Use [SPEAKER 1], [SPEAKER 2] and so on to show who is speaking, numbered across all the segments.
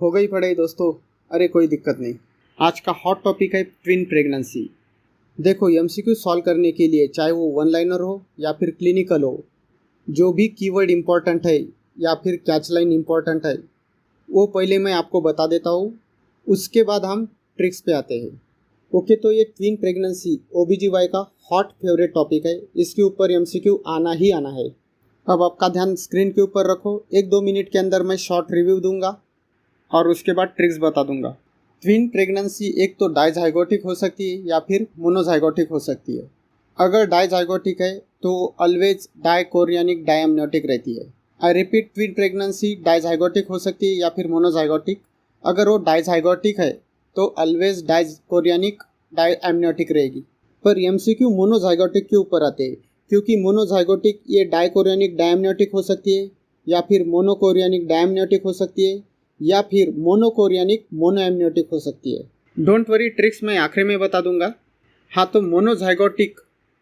[SPEAKER 1] हो गई पढ़ाई दोस्तों। अरे कोई दिक्कत नहीं। आज का हॉट टॉपिक है ट्विन प्रेगनेंसी। देखो एमसीक्यू सॉल्व करने के लिए चाहे वो वन लाइनर हो या फिर क्लिनिकल हो, जो भी कीवर्ड इम्पोर्टेंट है या फिर कैच लाइन इम्पोर्टेंट है वो पहले मैं आपको बता देता हूँ, उसके बाद हम ट्रिक्स पे आते हैं। ओके, तो ये ट्विन प्रेगनेंसी ओबीजीवाई का हॉट फेवरेट टॉपिक है। इसके ऊपर एमसीक्यू आना ही आना है। अब आपका ध्यान स्क्रीन के ऊपर रखो। 1-2 मिनट के अंदर मैं शॉर्ट रिव्यू दूंगा और उसके बाद ट्रिक्स बता दूंगा। ट्विन प्रेगनेंसी एक तो डाइजाइगोटिक हो सकती है या फिर मोनोजाइगोटिक हो सकती है। अगर डाइजाइगोटिक है तो ऑलवेज डाइकोरियनिक डायम्नियोटिक रहती है। I repeat, twin pregnancy dizygotic हो सकती है या फिर मोनोजाइगोटिक। अगर वो डाइजाइगोटिक है तो ऑलवेज डाइकोरियनिक डायम्नियोटिक रहेगी। पर एमसीक्यू मोनोजाइगोटिक के ऊपर आते हैं, क्योंकि मोनोजाइगोटिक ये डाइकोरियनिक डायम्नियोटिक हो सकती है या फिर मोनोकोरियनिक डायम्नियोटिक हो सकती है या फिर मोनोकोरियनिक मोनोएम्नियोटिक हो सकती है। डोंट वरी, ट्रिक्स मैं आखिर में बता दूंगा। हाँ, तो मोनोजाइगोटिक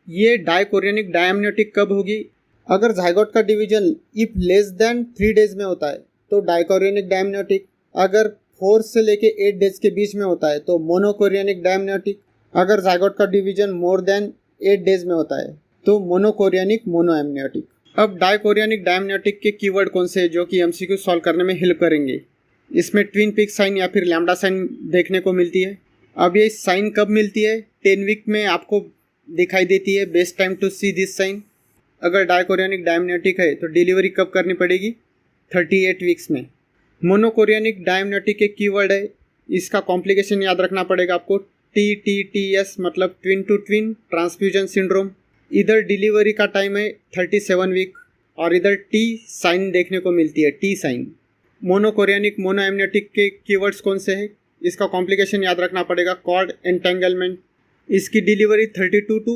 [SPEAKER 1] ये डाइकोरियनिक डायम्नियोटिक कब होगी? अगर जाइगोट का division if less than 3 days में होता है तो डाइकोरियनिक डायम्नियोटिक। अगर 4 से लेके 8 डेज के बीच में होता है तो मोनोकोरियनिक डायम्नियोटिक। अगर जाइगोट का डिवीजन मोर देन 8 डेज में होता है तो मोनोकोरियनिक मोनोएम्नियोटिक। अब डाइकोरियनिक डायम्नियोटिक के कीवर्ड कौन से हैं जो कि एमसीक्यू सॉल्व करने में हेल्प करेंगे? इसमें ट्विन पीक साइन या फिर लैम्डा साइन देखने को मिलती है। अब ये साइन कब मिलती है? 10 वीक में आपको दिखाई देती है। Best time to see this sign. अगर डाइकोरियनिक डायम्नियोटिक है तो डिलीवरी कब करनी पड़ेगी? 38 वीक्स में। मोनोकोरियनिक डायम्नियोटिक के कीवर्ड है, इसका कॉम्प्लिकेशन याद रखना पड़ेगा आपको। TTTS मतलब twin to twin transfusion syndrome. इधर डिलीवरी का टाइम है 37 वीक और इधर टी साइन देखने को मिलती है, टी साइन। मोनोकोरियनिक मोनोएम्नियोटिक के कीवर्ड्स कौन से हैं? इसका कॉम्प्लिकेशन याद रखना पड़ेगा, कॉर्ड एंटेंगलमेंट। इसकी डिलीवरी 32 टू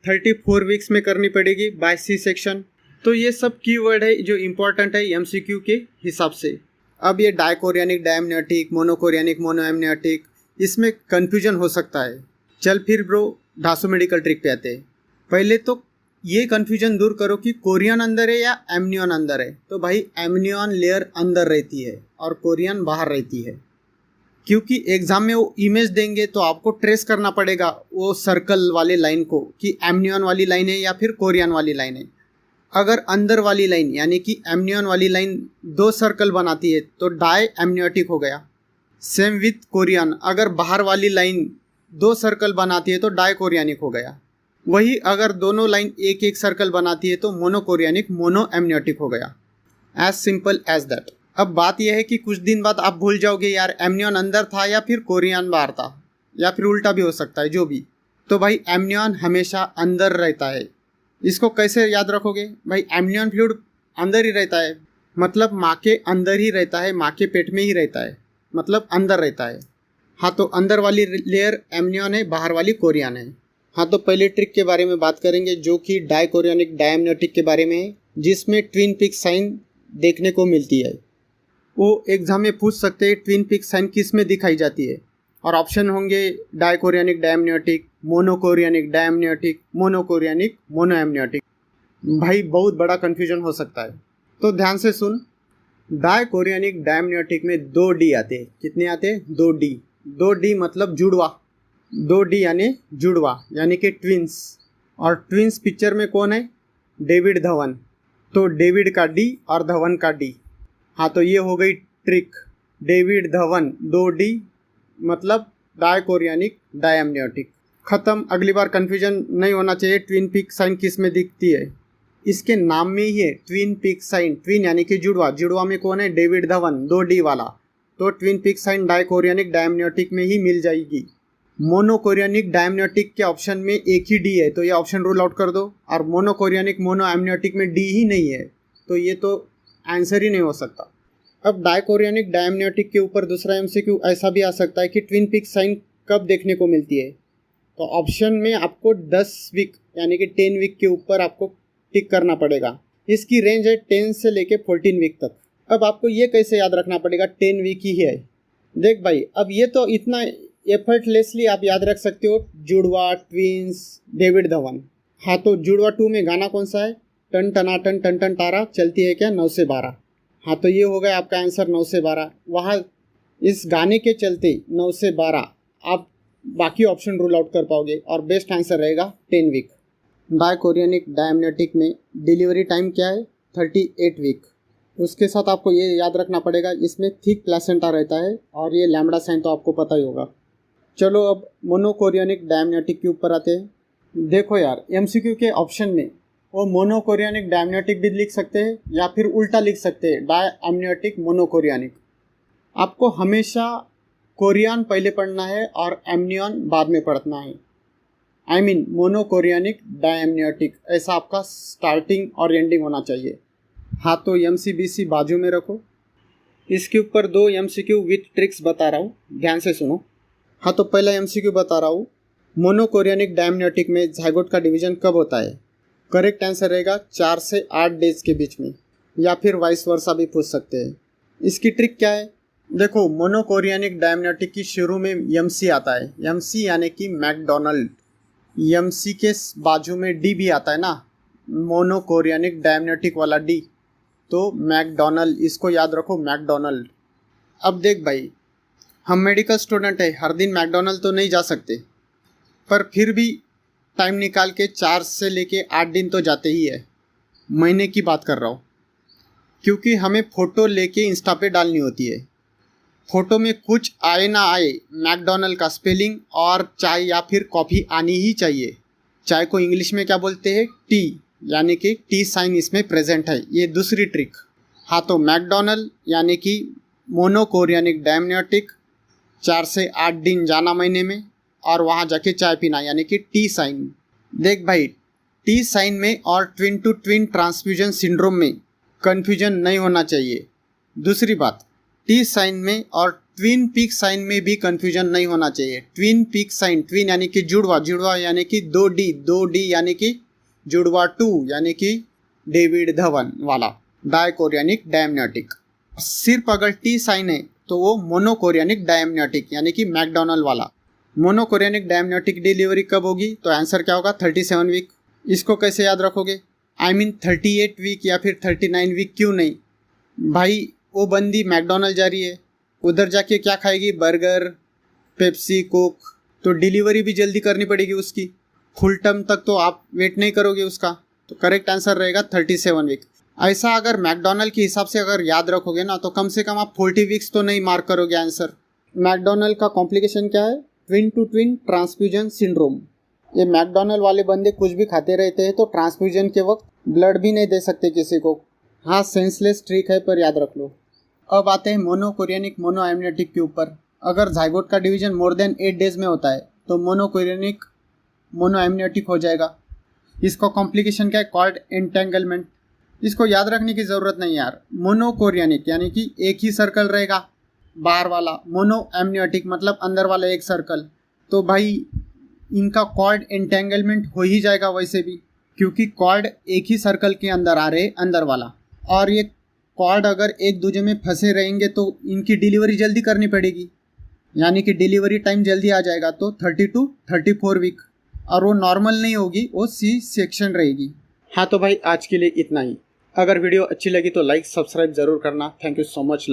[SPEAKER 1] 34 वीक्स में करनी पड़ेगी बाय सी सेक्शन। तो ये सब कीवर्ड है जो इम्पोर्टेंट है एमसीक्यू के हिसाब से। अब ये डाइकोरियनिक डायम्नियोटिक, मोनोकोरियनिक मोनोएम्नियोटिक, इसमें कन्फ्यूजन हो सकता है। चल फिर ब्रो ढासू मेडिकल ट्रिक पे आते हैं। पहले तो ये कन्फ्यूजन दूर करो कि कोरियन अंदर है या एमनियन अंदर है। तो भाई एमनियन लेयर अंदर रहती है और कोरियन बाहर रहती है, क्योंकि एग्जाम में वो इमेज देंगे तो आपको ट्रेस करना पड़ेगा वो सर्कल वाले लाइन को कि एमनियन वाली लाइन है या फिर कोरियन वाली लाइन है। अगर अंदर वाली लाइन यानी कि एमनियन वाली लाइन 2 सर्कल बनाती है तो डाई एमनियोटिक हो गया। सेम विथ कोरियन, अगर बाहर वाली लाइन 2 सर्कल बनाती है तो डाई कोरियनिक हो गया। वही अगर दोनों लाइन एक एक सर्कल बनाती है तो मोनोकोरियनिक मोनो एमनियोटिक हो गया। As simple as that. अब बात यह है कि कुछ दिन बाद आप भूल जाओगे यार एमनियन अंदर था या फिर कोरियन बाहर था, या फिर उल्टा भी हो सकता है, जो भी। तो भाई एमनियन हमेशा अंदर रहता है। इसको कैसे याद रखोगे? भाई एमनियन फ्लूइड अंदर ही रहता है, मतलब माँ के अंदर ही रहता है, माँ के पेट में ही रहता है, मतलब अंदर रहता है। हाँ, तो अंदर वाली लेयर एमनियन है, बाहर वाली कोरियन है। हाँ, तो पहले ट्रिक के बारे में बात करेंगे जो कि डाइकोरियनिक डायम्नियोटिक के बारे में है, जिसमें ट्विन पीक साइन देखने को मिलती है। वो एग्जाम में पूछ सकते हैं ट्विन पीक साइन किस में दिखाई जाती है, और ऑप्शन होंगे डाइकोरियनिक डायम्नियोटिक, मोनोकोरियनिक डायम्नियोटिक, मोनोकोरियनिक मोनोएम्नियोटिक। भाई बहुत बड़ा कन्फ्यूजन हो सकता है, तो ध्यान से सुन। डाइकोरियनिक डायम्नियोटिक में 2 डी आते हैं। कितने आते हैं? 2 डी। 2 डी मतलब जुड़वा। 2 डी यानी जुड़वा, यानी कि ट्विंस। और ट्विंस पिक्चर में कौन है? डेविड धवन। तो डेविड का डी और धवन का डी। हाँ, तो ये हो गई ट्रिक। डेविड धवन 2 डी मतलब डाइकोरियनिक डायम्नियोटिक। ख़त्म। अगली बार कन्फ्यूजन नहीं होना चाहिए ट्विन पीक साइन किस में दिखती है। इसके नाम में ही है ट्विन पीक साइन। ट्विन यानी कि जुड़वा। जुड़वा में कौन है? डेविड धवन 2 डी वाला। तो ट्विन पीक साइन डाइकोरियनिक डायम्नियोटिक में ही मिल जाएगी। मोनोकोरियनिक डायम्नियोटिक के ऑप्शन में एक ही डी है तो ये ऑप्शन रूल आउट कर दो, और मोनोकोरियनिक मोनोएम्नियोटिक में डी ही नहीं है तो ये तो आंसर ही नहीं हो सकता। अब डाइकोरियनिक डायम्नियोटिक के ऊपर दूसरा एमसीक्यू ऐसा भी आ सकता है कि ट्विन पीक साइन कब देखने को मिलती है। तो ऑप्शन में आपको 10 वीक यानी कि 10 वीक के ऊपर आपको टिक करना पड़ेगा। इसकी रेंज है 10 से लेके 14 वीक तक। अब आपको ये कैसे याद रखना पड़ेगा 10 वीक ही है? देख भाई, अब ये तो इतना एफर्टलेसली आप याद रख सकते हो, जुड़वा, ट्विंस, डेविड धवन। हाँ, तो जुड़वा 2 में गाना कौन सा है? टन टनाटन टन टन तारा चलती है क्या 9 से 12। हाँ, तो ये हो गया आपका आंसर 9 से 12। वहाँ इस गाने के चलते 9 से 12 आप बाकी ऑप्शन रूल आउट कर पाओगे और बेस्ट आंसर रहेगा 10 वीक। डायकोरियनिक डायमनेटिक में डिलीवरी टाइम क्या है? 38 वीक। उसके साथ आपको ये याद रखना पड़ेगा, इसमें थिक प्लेसेंटा रहता है और ये लैम्बडा साइन तो आपको पता ही होगा। चलो अब मोनोकोरियनिक डायमनेटिक के ऊपर आते हैं। देखो यार, एमसीक्यू के ऑप्शन में वो मोनोकोरियनिक डायमनेटिक भी लिख सकते हैं या फिर उल्टा लिख सकते हैं, डायमनेटिक मोनोकोरियनिक। आपको हमेशा कोरियन पहले पढ़ना है और एमनियन बाद में पढ़ना है। आई मीन मोनोकोरियनिक डायमनेटिक, ऐसा आपका स्टार्टिंग और एंडिंग होना चाहिए। हाँ, तो एमसीबीसी बाजू में रखो। इसके ऊपर 2 एमसीक्यू विथ ट्रिक्स बता रहा हूँ, ध्यान से सुनो। हाँ, तो पहला एमसीक्यू बता रहा हूँ, मोनोकोरियनिक डायमनेटिक में जाइगोट का डिवीजन कब होता है? करेक्ट आंसर रहेगा 4 से 8 डेज के बीच में, या फिर वाइस वर्सा भी पूछ सकते हैं। इसकी ट्रिक क्या है? देखो, मोनोकोरियनिक डायमनेटिक की शुरू में एमसी आता है, एमसी यानी कि मैकडोनल्ड। एमसी के बाजू में डी भी आता है ना, मोनोकोरियनिक डायमनेटिक वाला डी, तो मैकडोनल्ड, इसको याद रखो, मैकडोनल्ड। अब देख भाई, हम मेडिकल स्टूडेंट है, हर दिन मैकडोनल्ड तो नहीं जा सकते, पर फिर भी टाइम निकाल के 4 से लेके 8 दिन तो जाते ही है। महीने की बात कर रहा हूँ, क्योंकि हमें फ़ोटो लेके इंस्टा पे डालनी होती है। फ़ोटो में कुछ आए ना आए, मैकडोनल्ड का स्पेलिंग और चाय या फिर कॉफ़ी आनी ही चाहिए। चाय को इंग्लिश में क्या बोलते हैं? टी, यानी कि टी साइन इसमें प्रेजेंट है। ये दूसरी ट्रिक। हाँ, तो मैकडोनल्ड यानी कि मोनोकोरियनिक डायमनेटिक, 4 से 8 दिन जाना महीने में और वहाँ जाके चाय पीना, यानी कि टी साइन। देख भाई, टी साइन में और twin to twin transfusion syndrome में कन्फ्यूजन नहीं होना चाहिए। दूसरी बात, टी साइन में और ट्विन पीक साइन में भी कन्फ्यूजन नहीं होना चाहिए। ट्विन पीक साइन, ट्विन यानी कि जुड़वा, जुड़वा यानी कि 2D यानी कि जुड़वा 2 यानी कि डेविड धवन वाला डायकोरियनिक डायमनेटिक। सिर्फ अगर टी साइन है तो वो मोनोकोरियनिक डायमनेटिक यानी कि मैकडोनल्ड वाला। मोनोकोरियनिक डायमनेटिक डिलीवरी कब होगी? तो आंसर क्या होगा? 37 वीक। इसको कैसे याद रखोगे? आई मीन 38 वीक या फिर 39 वीक क्यों नहीं? भाई, वो बंदी मैकडोनल्ड जा रही है, उधर जाके क्या खाएगी? बर्गर, पेप्सी, कोक, तो डिलीवरी भी जल्दी करनी पड़ेगी उसकी। फुल टर्म तक तो आप वेट नहीं करोगे उसका, तो करेक्ट आंसर रहेगा 37 वीक। ऐसा अगर मैकडोनल्ड के हिसाब से अगर याद रखोगे ना, तो कम से कम आप 40 वीक्स तो नहीं मार्क करोगे आंसर। मैकडोनल्ड का कॉम्प्लिकेशन क्या है? Twin to twin transfusion syndrome. ये मैकडोनल्ड वाले बंदे कुछ भी खाते रहते हैं, तो ट्रांसफ्यूजन के वक्त ब्लड भी नहीं दे सकते किसी को। हाँ, सेंसलेस ट्रिक है, पर याद रख लो। अब आते हैं मोनोकोरियनिक मोनोएमनेटिक के ऊपर। अगर जाइगोट का डिवीजन मोर देन 8 डेज में होता है तो मोनोकोरियनिक मोनोएमनेटिक हो जाएगा। इसका कॉम्प्लिकेशन क्या है? Called entanglement. इसको याद रखने की ज़रूरत नहीं यार। मोनोकोरियनिक यानी कि एक ही सर्कल रहेगा बाहर वाला, मोनोएमनेटिक मतलब अंदर वाला एक सर्कल। तो भाई, इनका कॉर्ड एंटेंगलमेंट हो ही जाएगा वैसे भी, क्योंकि कॉर्ड एक ही सर्कल के अंदर आ रहे, अंदर वाला। और ये कॉर्ड अगर एक दूसरे में फंसे रहेंगे तो इनकी डिलीवरी जल्दी करनी पड़ेगी, यानी कि डिलीवरी टाइम जल्दी आ जाएगा, तो 30 to 34 वीक। और वो नॉर्मल नहीं होगी, वो सी सेक्शन रहेगी। हाँ, तो भाई आज के लिए इतना ही। अगर वीडियो अच्छी लगी तो लाइक सब्सक्राइब ज़रूर करना। Thank you so much.